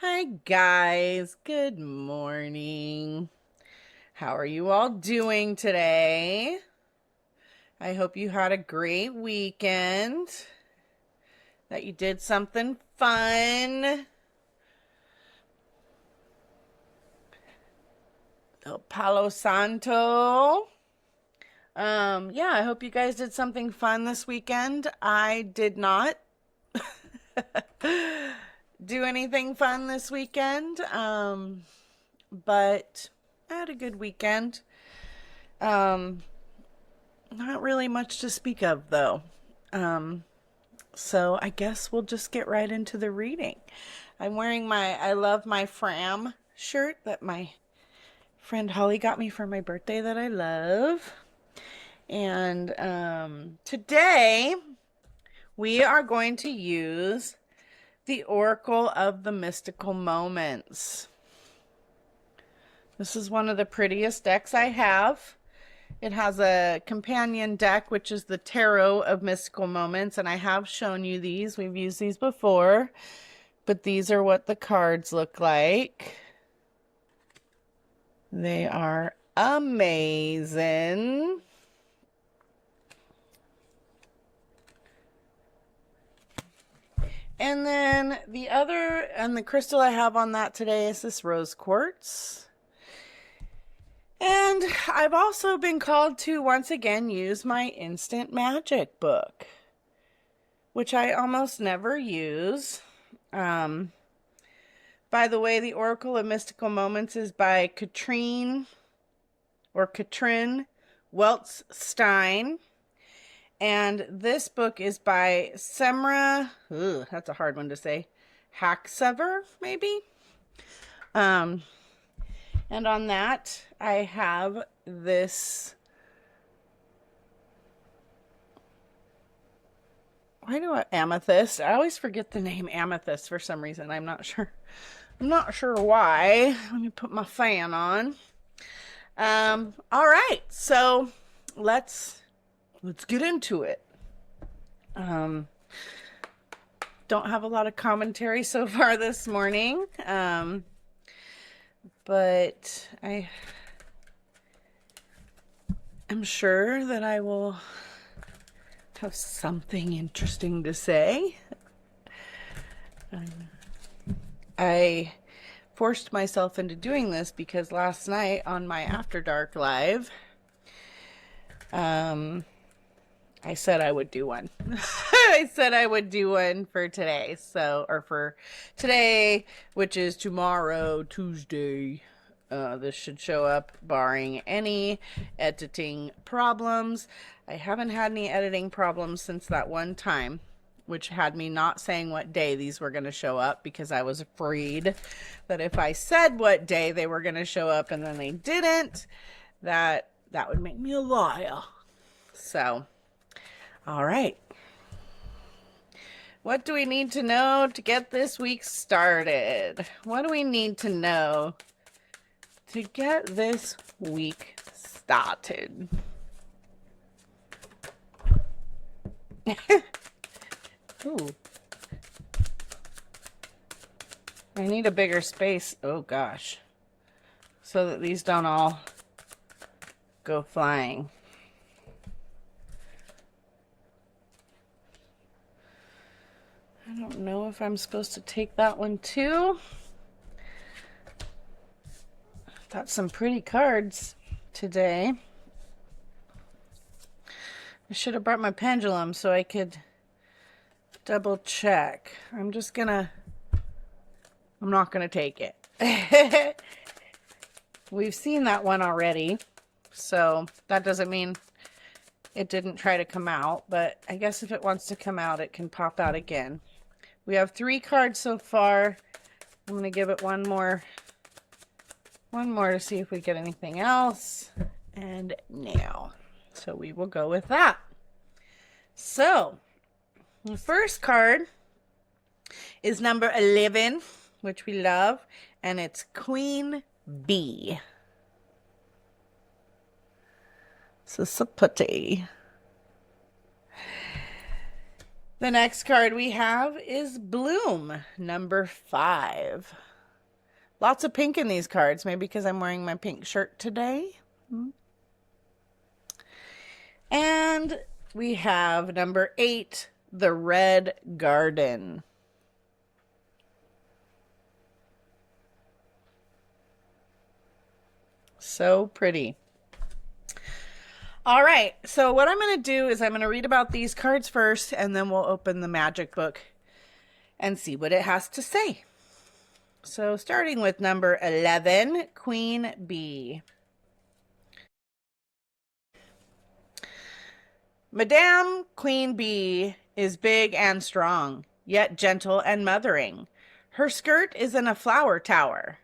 Hi guys, good morning. How are you all doing today? I hope you had a great weekend, that you did something fun. El Palo Santo. Yeah, I hope you guys did something fun this weekend. I did not do anything fun this weekend, but I had a good weekend. Not really much to speak of, though. So I guess we'll just get right into the reading. I'm wearing my I Love My Fram shirt that my friend Holly got me for my birthday that I love. And today we are going to use the Oracle of the Mystical Moments. This is one of the prettiest decks I have. It has a companion deck, which is the Tarot of Mystical Moments, and I have shown you these. We've used these before, but these are what the cards look like. They are amazing. And then the crystal I have on that today is this rose quartz. And I've also been called to once again use my instant magic book, which I almost never use. By the way, the Oracle of Mystical Moments is by Katrin Weltzstein. And this book is by Semra, that's a hard one to say, Hacksever, maybe? And on that, I have this. Amethyst. I always forget the name amethyst for some reason. I'm not sure why. Let me put my fan on. All right. So let's get into it. Don't have a lot of commentary so far this morning. But I'm sure that I will have something interesting to say. I forced myself into doing this because last night on my After Dark live, I said I would do one. I said I would do one for today. Or for today, which is tomorrow, Tuesday. This should show up barring any editing problems. I haven't had any editing problems since that one time, which had me not saying what day these were going to show up because I was afraid that if I said what day they were going to show up and then they didn't, that would make me a liar. So, all right. What do we need to know to get this week started? What do we need to know to get this week started? Ooh. I need a bigger space. Oh gosh. So that these don't all go flying. I don't know if I'm supposed to take that one too. Got some pretty cards today. I should have brought my pendulum so I could double check. I'm not gonna take it. We've seen that one already, so that doesn't mean it didn't try to come out, but I guess if it wants to come out, it can pop out again. We have 3 cards so far. I'm going to give it one more to see if we get anything else. And now. So we will go with that. So, the first card is number 11, which we love, and it's Queen Bee. So pretty. The next card we have is Bloom, number 5. Lots of pink in these cards, maybe because I'm wearing my pink shirt today. And we have number 8, the Red Garden. So pretty. All right, so what I'm going to do is I'm going to read about these cards first, and then we'll open the magic book and see what it has to say. So starting with number 11, Queen Bee. Madame Queen Bee is big and strong, yet gentle and mothering. Her skirt is in a flower tower,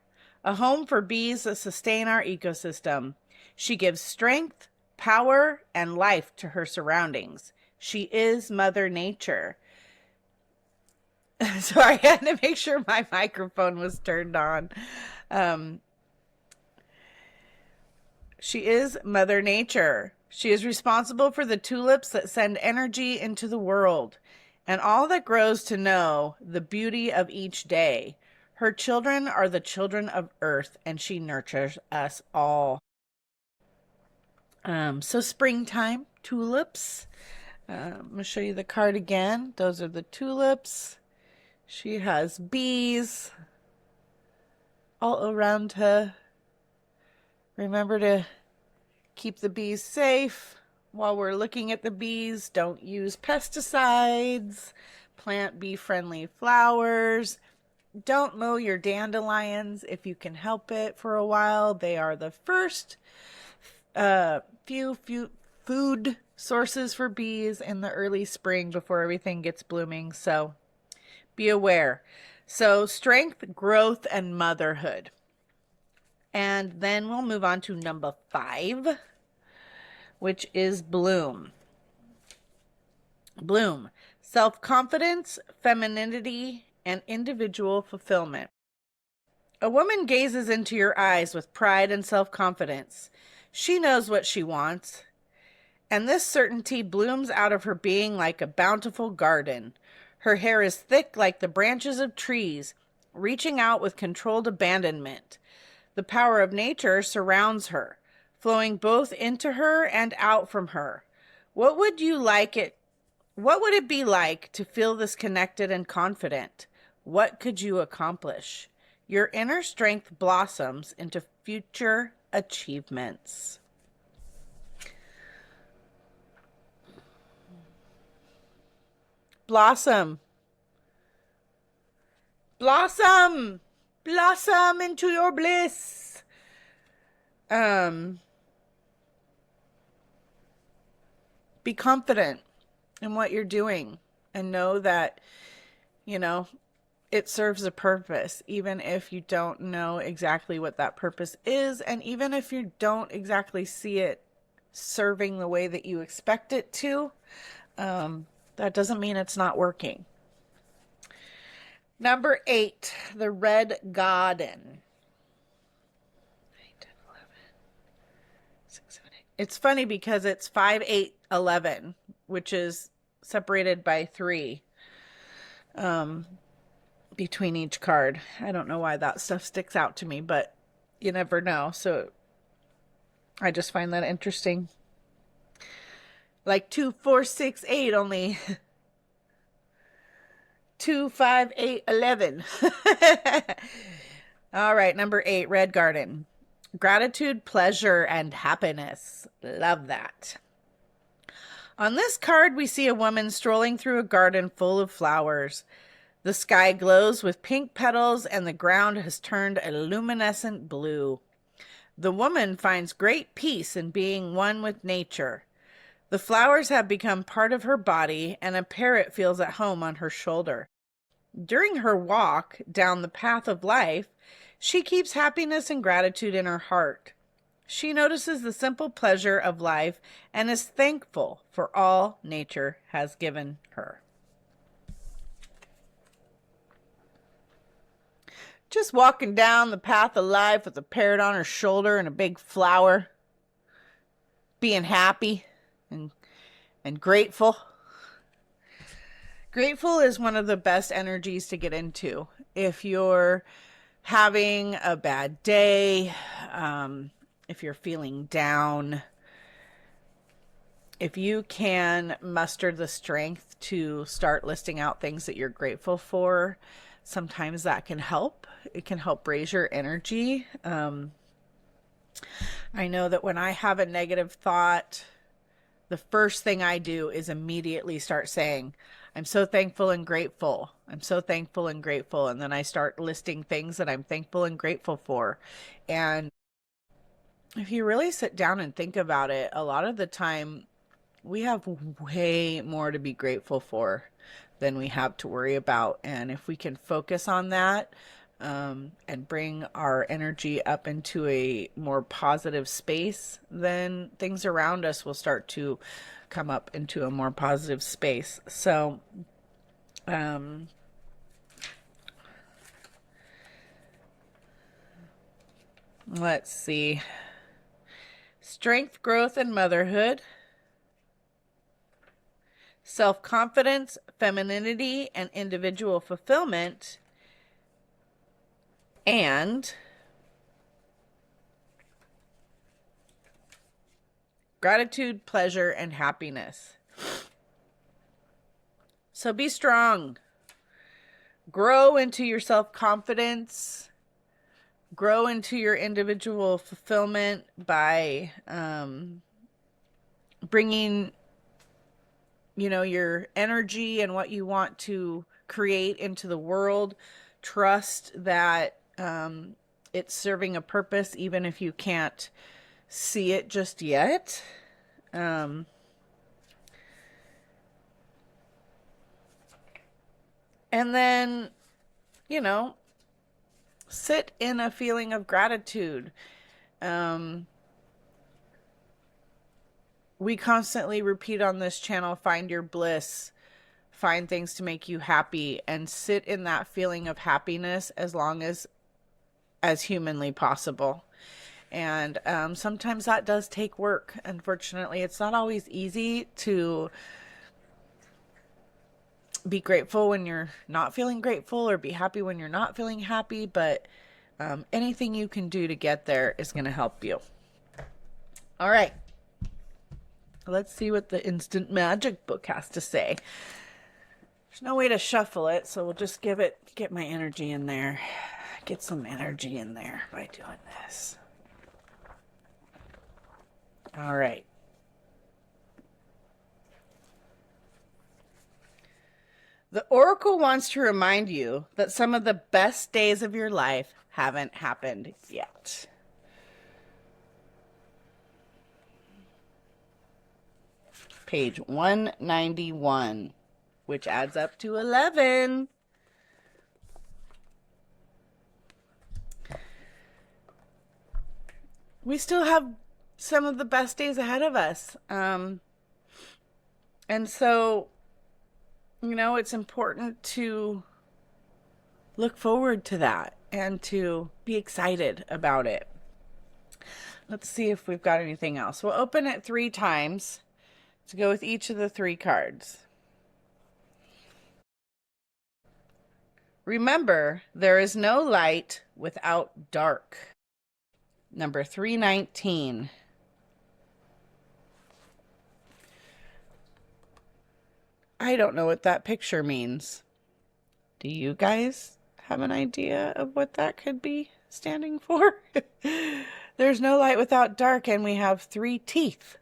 a home for bees that sustain our ecosystem. She gives strength, power, and life to her surroundings. She is Mother Nature. Sorry, I had to make sure my microphone was turned on. She is Mother Nature. She is responsible for the tulips that send energy into the world and all that grows to know the beauty of each day. Her children are the children of Earth, and she nurtures us all. So springtime tulips. I'm going to show you the card again. Those are the tulips. She has bees all around her. Remember to keep the bees safe. While we're looking at the bees, don't use pesticides. Plant bee-friendly flowers. Don't mow your dandelions if you can help it for a while. They are the first few food sources for bees in the early spring before everything gets blooming. So be aware. So strength, growth, and motherhood. And then we'll move on to number 5, which is Bloom. Bloom, self-confidence, femininity, and individual fulfillment. A woman gazes into your eyes with pride and self-confidence. She knows what she wants, and this certainty blooms out of her being like a bountiful garden. Her hair is thick like the branches of trees, reaching out with controlled abandonment. The power of nature surrounds her, flowing both into her and out from her. What would it be like to feel this connected and confident? What could you accomplish? Your inner strength blossoms into future achievements. Blossom. Blossom. Blossom into your bliss. Be confident in what you're doing and know that, it serves a purpose, even if you don't know exactly what that purpose is, and even if you don't exactly see it serving the way that you expect it to, that doesn't mean it's not working. Number 8, the Red Garden. 8, 10, 11, 6, 7, 8. It's funny because it's 5, 8, 11, which is separated by 3 between each card. I don't know why that stuff sticks out to me, but you never know. So I just find that interesting. Like 2, 4, 6, 8 only. 2, 5, 8, 11. All right, number 8, Red Garden. Gratitude, pleasure, and happiness. Love that. On this card, we see a woman strolling through a garden full of flowers. The sky glows with pink petals, and the ground has turned a luminescent blue. The woman finds great peace in being one with nature. The flowers have become part of her body, and a parrot feels at home on her shoulder. During her walk down the path of life, she keeps happiness and gratitude in her heart. She notices the simple pleasure of life and is thankful for all nature has given her. Just walking down the path of life with a parrot on her shoulder and a big flower, being happy and grateful. Grateful is one of the best energies to get into. If you're having a bad day, if you're feeling down, if you can muster the strength to start listing out things that you're grateful for, sometimes that can help. It can help raise your energy. I know that when I have a negative thought, the first thing I do is immediately start saying, I'm so thankful and grateful. I'm so thankful and grateful. And then I start listing things that I'm thankful and grateful for. And if you really sit down and think about it, a lot of the time we have way more to be grateful for than we have to worry about. And if we can focus on that, and bring our energy up into a more positive space, then things around us will start to come up into a more positive space. So, let's see. Strength, growth, and motherhood. Self-confidence, femininity, and individual fulfillment. And gratitude, pleasure, and happiness. So be strong. Grow into your self-confidence. Grow into your individual fulfillment by bringing, your energy and what you want to create into the world. Trust that it's serving a purpose, even if you can't see it just yet. And then, sit in a feeling of gratitude. We constantly repeat on this channel, find your bliss. Find things to make you happy, and sit in that feeling of happiness as long as humanly possible. And sometimes that does take work. Unfortunately, it's not always easy to be grateful when you're not feeling grateful, or be happy when you're not feeling happy, but anything you can do to get there is going to help you. All right. Let's see what the Instant Magic book has to say. There's no way to shuffle it, so we'll just get my energy in there. Get some energy in there by doing this. All right. The Oracle wants to remind you that some of the best days of your life haven't happened yet. Page 191. Which adds up to 11. We still have some of the best days ahead of us. And so, it's important to look forward to that and to be excited about it. Let's see if we've got anything else. We'll open it 3 times to go with each of the 3 cards. Remember, there is no light without dark. Number 319. I don't know what that picture means. Do you guys have an idea of what that could be standing for? There's no light without dark, and we have 3 teeth.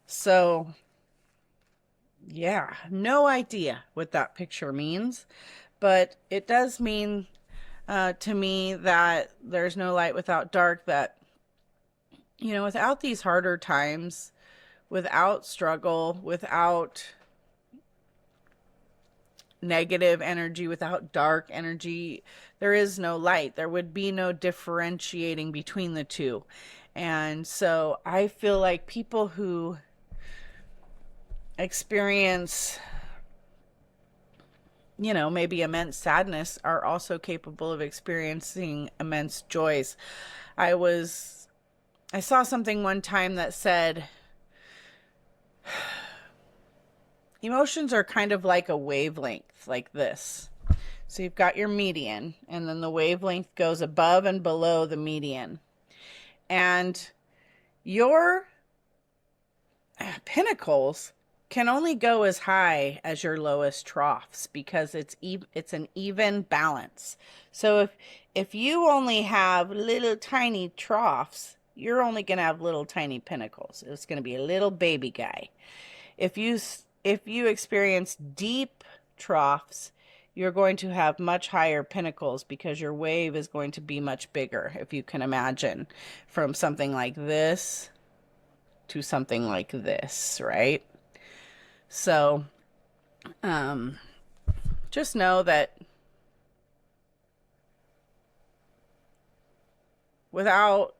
So, yeah, no idea what that picture means, but it does mean to me that there's no light without dark, that, without these harder times, without struggle, without negative energy, without dark energy, there is no light. There would be no differentiating between the two. And so I feel like people who experience, maybe immense sadness are also capable of experiencing immense joys. I saw something one time that said, emotions are kind of like a wavelength, like this. So you've got your median, and then the wavelength goes above and below the median. And your pinnacles can only go as high as your lowest troughs because it's an even balance. So if you only have little tiny troughs, you're only going to have little tiny pinnacles. It's going to be a little baby guy. If you experience deep troughs, you're going to have much higher pinnacles because your wave is going to be much bigger, if you can imagine, from something like this to something like this, right? So just know that without,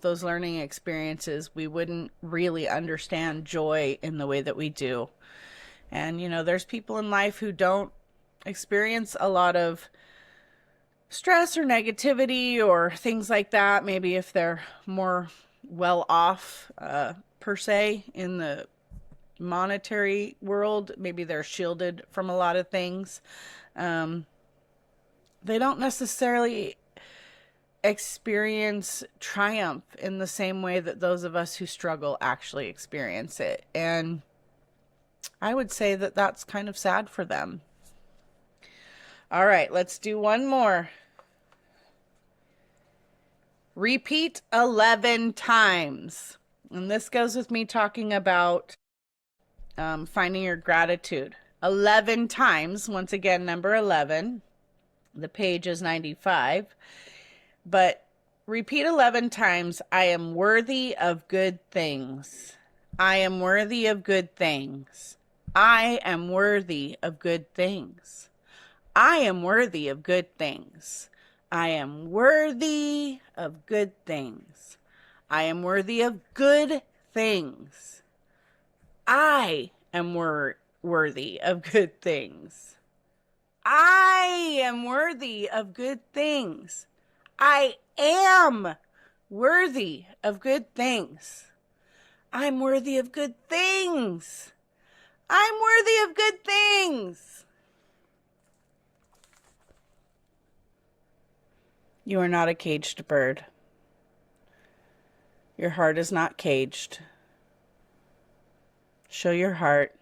those learning experiences, we wouldn't really understand joy in the way that we do. And, there's people in life who don't experience a lot of stress or negativity or things like that. Maybe if they're more well off, per se, in the monetary world, maybe they're shielded from a lot of things. They don't necessarily experience triumph in the same way that those of us who struggle actually experience it. And I would say that that's kind of sad for them. All right, let's do one more. Repeat 11 times. And this goes with me talking about finding your gratitude. 11 times. Once again, number 11. The page is 95. But repeat 11 times. I am worthy of good things. I am worthy of good things. I am worthy of good things. I am worthy of good things. I am worthy of good things. I am worthy of good things. I am worthy of good things. I am worthy of good things. I am worthy of good things. I'm worthy of good things. I'm worthy of good things. You are not a caged bird. Your heart is not caged. Show your heart.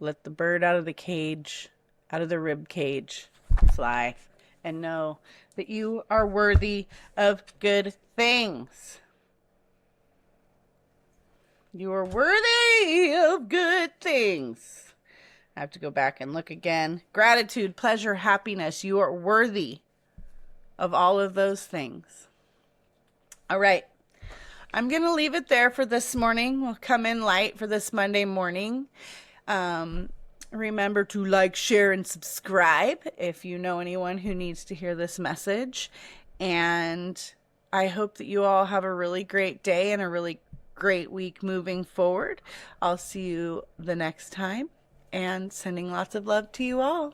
Let the bird out of the cage, out of the rib cage, fly. And know that you are worthy of good things. You are worthy of good things. I have to go back and look again. Gratitude, pleasure, happiness. You are worthy of all of those things. All right. I'm going to leave it there for this morning. We'll come in light for this Monday morning. Remember to like, share, and subscribe if you know anyone who needs to hear this message. And I hope that you all have a really great day and a really great week moving forward. I'll see you the next time, and sending lots of love to you all.